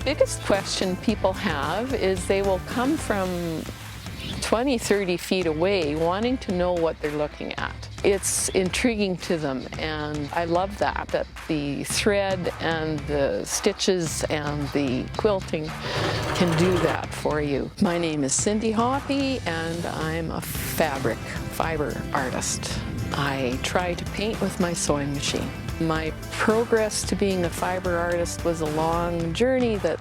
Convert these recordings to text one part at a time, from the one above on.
biggest question people have is they will come from 20, 30 feet away wanting to know what they're looking at. It's intriguing to them, and I love that the thread and the stitches and the quilting can do that for you. My name is Cindy Hoppe, and I'm a fiber artist. I try to paint with my sewing machine. My progress to being a fiber artist was a long journey that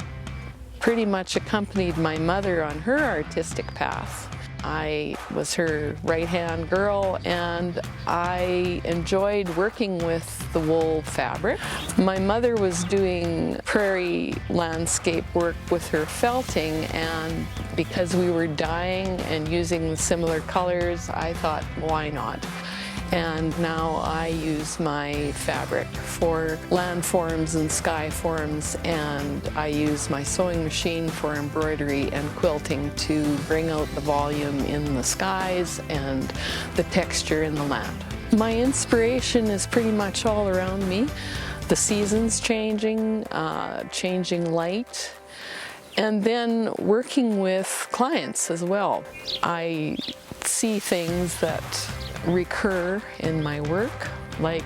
pretty much accompanied my mother on her artistic path. I was her right-hand girl, and I enjoyed working with the wool fabric. My mother was doing prairie landscape work with her felting, and because we were dyeing and using similar colors, I thought, why not? And now I use my fabric for landforms and sky forms, and I use my sewing machine for embroidery and quilting to bring out the volume in the skies and the texture in the land. My inspiration is pretty much all around me. The seasons changing, changing light, and then working with clients as well. I see things that recur in my work, like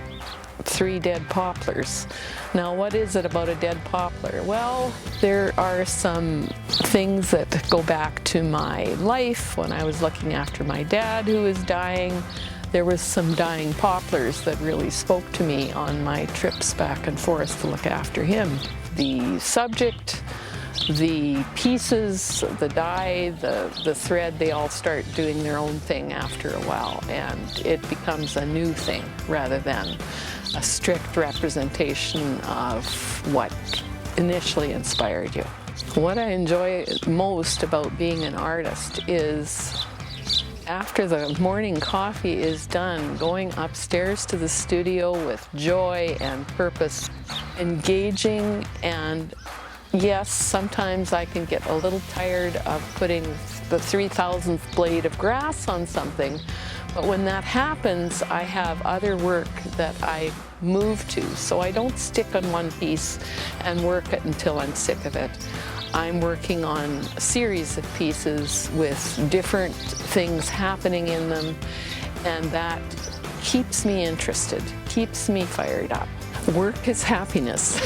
3 dead poplars. Now, what is it about a dead poplar? Well, there are some things that go back to my life when I was looking after my dad who was dying. There was some dying poplars that really spoke to me on my trips back and forth to look after him. The subject, the pieces, the dye, the thread, they all start doing their own thing after a while, and it becomes a new thing rather than a strict representation of what initially inspired you. What I enjoy most about being an artist is after the morning coffee is done, going upstairs to the studio with joy and purpose, engaging, and yes, sometimes I can get a little tired of putting the 3,000th blade of grass on something, but when that happens, I have other work that I move to, so I don't stick on one piece and work it until I'm sick of it. I'm working on a series of pieces with different things happening in them, and that keeps me interested, keeps me fired up. Work is happiness.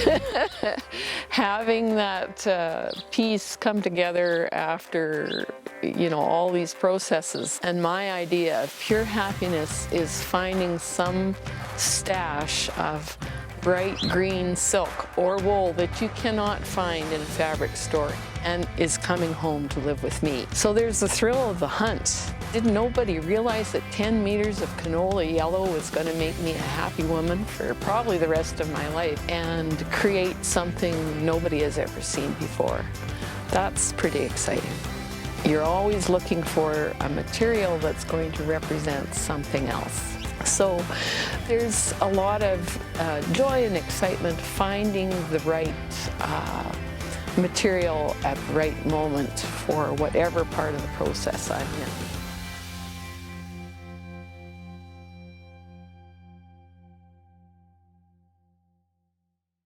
Having that piece come together after, all these processes. And my idea of pure happiness is finding some stash of bright green silk or wool that you cannot find in a fabric store and is coming home to live with me. So there's the thrill of the hunt. Did nobody realize that 10 meters of canola yellow was going to make me a happy woman for probably the rest of my life and create something nobody has ever seen before? That's pretty exciting. You're always looking for a material that's going to represent something else. So there's a lot of joy and excitement finding the right material at the right moment for whatever part of the process I'm in.